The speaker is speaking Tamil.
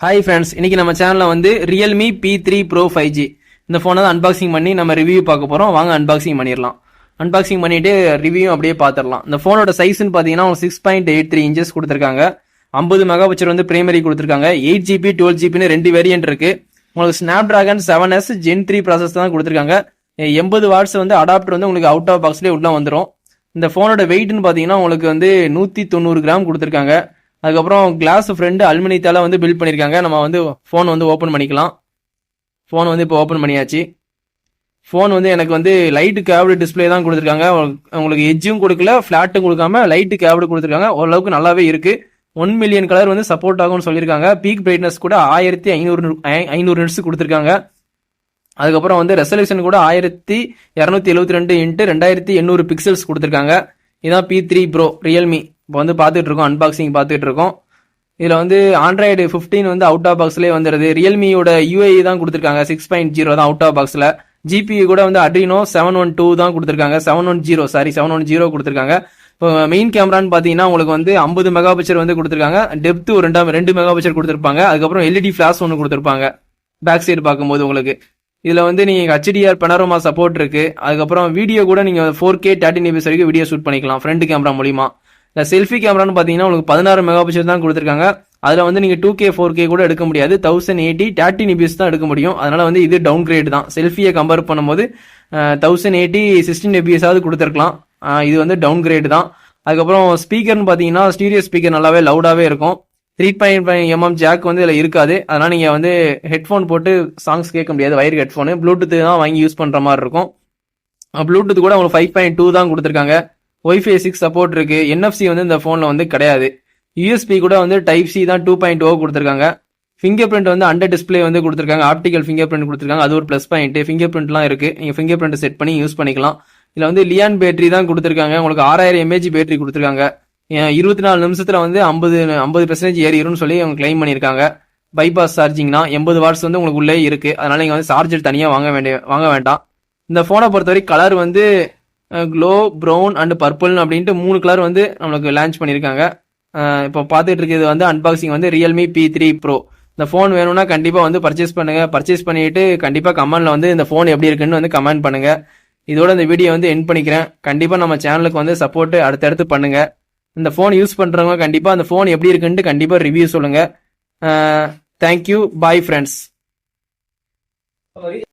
ஹாய் ஃப்ரெண்ட்ஸ், இன்னைக்கு நம்ம சேனல்ல வந்து ரியல்மி P3 Pro 5G இந்த போனை தான் அன்பாக்சிங் பண்ணி நம்ம ரிவ்யூ பார்க்க போறோம். வாங்க அன்பாக்சிங் பண்ணிடலாம். அன்பாக்சிங் பண்ணிட்டு ரிவ்யூ அப்படியே பார்த்துடலாம். இந்த போனோட சைஸ்ன்னு பார்த்தீங்கன்னா 6.83 இன்ச்சஸ் கொடுத்துருக்காங்க. 50 மெகா பிக்சல் வந்து பிரைமரி கொடுத்துருக்காங்க. 8GB 12GB ரெண்டு வேரியன்ட் இருக்கு. உங்களுக்கு snap dragon 7S Gen 3 process தான் கொடுத்துருக்காங்க. 80 வாட்ஸ் வந்து அடாப்டர் வந்து உங்களுக்கு அவுட் ஆஃப் பாக்ஸ்லேயே உள்ள வந்துடும். இந்த போனோட வெயிட்னு பார்த்தீங்கன்னா உங்களுக்கு வந்து 190 கிராம் கொடுத்துருக்காங்க. அதுக்கப்புறம் கிளாஸ் ஃப்ரெண்டு அலுமினியத்தால வந்து பில்ட் பண்ணியிருக்காங்க. நம்ம வந்து ஃபோன் வந்து ஓப்பன் பண்ணிக்கலாம். ஃபோன் வந்து இப்போ ஓப்பன் பண்ணியாச்சு. ஃபோன் வந்து எனக்கு வந்து லைட்டு கேவ்டு டிஸ்பிளே தான் கொடுத்துருக்காங்க. உங்களுக்கு எஜ்ஜும் கொடுக்கல, ஃபிளாட்டும் கொடுக்காம லைட்டு கேவ்டு கொடுத்துருக்காங்க. ஓரளவுக்கு நல்லாவே இருக்கு. 1 மில்லியன் கலர் வந்து சப்போர்ட் ஆகும்னு சொல்லியிருக்காங்க. பீக் பிரைட்னஸ் கூட 1500 நிட்ஸ் கொடுத்துருக்காங்க. அதுக்கப்புறம் வந்து ரெசல்யூஷன் கூட 1272 இன்ட்டு 2800 பிக்சல்ஸ் கொடுத்துருக்காங்க. இதான் P3 Pro ரியல்மி இப்போ வந்து பார்த்துட்டு இருக்கோம், அன்பாக்சிங் பார்த்துட்டு இருக்கோம். இதில் வந்து ஆண்ட்ராய்டு 15 வந்து அவுட் ஆஃப் பாக்ஸ்லேயே வந்துடுது. ரியல்மியோட UAE தான் கொடுத்துருக்காங்க. 6.0 தான் அவுட் ஆஃப் பாக்ஸில். GPU கூட வந்து Adreno 712 தான் கொடுத்துருக்காங்க. 710 கொடுத்துருக்காங்க. இப்போ மெயின் கேமரான்னு பார்த்தீங்கன்னா உங்களுக்கு வந்து 50 மெகா பிக்சல் வந்து கொடுத்துருக்காங்க. டெப்த் ஒரு 2 மெகா பிக்சல் கொடுத்துருப்பாங்க. அதுக்கப்புறம் LED ஃபிளாஷ் ஒன்று கொடுத்துருப்பாங்க பேக் சைடு பார்க்கும்போது உங்களுக்கு. இதில் வந்து நீங்கள் HDR பனோரமா சப்போர்ட் இருக்கு. அதுக்கப்புறம் வீடியோ கூட நீங்கள் 4K 13 வரைக்கும் வீடியோ ஷூட் பண்ணிக்கலாம் ஃப்ரண்ட் கேமரா மூலிமா. இந்த செல்ஃபி கேமரான்னு பார்த்தீங்கன்னா உங்களுக்கு 16 மெகா பிக்சல் தான் கொடுத்துருக்காங்க. அதில் வந்து நீங்கள் 2K 4K கூட எடுக்க முடியாது. 1080 13 தான் எடுக்க முடியும். அதனால வந்து இது டவுன் கிரேட் தான். செல்ஃபியை கம்பேர் பண்ணும்போது 1080 16 fps கொடுத்துருக்கலாம். இது வந்து டவுன் கிரேட் தான். அதுக்கப்புறம் ஸ்பீக்கர்னு பார்த்தீங்கன்னா ஸ்டீரியோ ஸ்பீக்கர் நல்லாவே லவுடாகவே இருக்கும். 3.5 ஜாக் வந்து இதில் இருக்காது. அதனால் நீங்கள் வந்து ஹெட்ஃபோன் போட்டு சாங்ஸ் கேட்க முடியாது. வயர் ஹெட்ஃபோனு ப்ளூடூத் தான் வாங்கி யூஸ் பண்ணுற மாதிரி இருக்கும். ப்ளூடூத் கூட உங்களுக்கு 5.2 தான் கொடுத்துருக்காங்க. Wi-Fi 6 சப்போர்ட் இருக்கு. NFC வந்து இந்த ஃபோனில் வந்து கிடையாது. USB கூட வந்து டைப் C தான் 2.0 கொடுத்துருக்காங்க. ஃபிங்கர் பிரிண்ட் வந்து அண்டர் டிஸ்பிளே வந்து கொடுத்துருக்காங்க. ஆப்டிக்கல் ஃபிங்கர் பிரிண்ட் கொடுத்துருக்காங்க. அது ஒரு ப்ளஸ் பாயிண்ட். ஃபிங்கர் பிரிண்ட்லாம் இருக்கு. நீங்கள் ஃபிங்கர் பிரிண்ட் செட் பண்ணி யூஸ் பண்ணிக்கலாம். இதில் வந்து லியான் பேட்டரி தான் கொடுத்துருக்காங்க. உங்களுக்கு 6000 mAh பேட்டரி கொடுத்துருக்காங்க. 24 நிமிஷத்துல வந்து 50% ஏறிடும்னு சொல்லி அவங்க கிளைம் பண்ணியிருக்காங்க. பைபாஸ் சார்ஜிங்னா 80 வாட்ஸ் வந்து உங்களுக்கு உள்ளே இருக்கு. அதனால நீங்கள் வந்து சார்ஜர் தனியாக வாங்க வேண்டாம். இந்த ஃபோனை பொறுத்தவரை கலர் வந்து க்ளோ, ப்ரௌன் அண்ட் பர்பிள்னு அப்படின்ட்டு 3 கலர் வந்து நம்மளுக்கு லான்ச் பண்ணியிருக்காங்க. இப்போ பார்த்துட்டு இருக்கிறது வந்து அன்பாக்சிங் வந்து ரியல்மி P3 Pro. இந்த ஃபோன் வேணும்னா கண்டிப்பாக வந்து பர்ச்சேஸ் பண்ணுங்க. பர்ச்சேஸ் பண்ணிட்டு கண்டிப்பாக கமெண்ட்ல வந்து இந்த ஃபோன் எப்படி இருக்குன்னு வந்து கமெண்ட் பண்ணுங்க. இதோட இந்த வீடியோ வந்து எண்ட் பண்ணிக்கிறேன். கண்டிப்பாக நம்ம சேனலுக்கு வந்து சப்போர்ட் அடுத்தடுத்து பண்ணுங்க. இந்த ஃபோன் யூஸ் பண்றவங்க கண்டிப்பாக அந்த ஃபோன் எப்படி இருக்குன்ட்டு கண்டிப்பாக ரிவ்யூ சொல்லுங்க. Thank you, bye friends.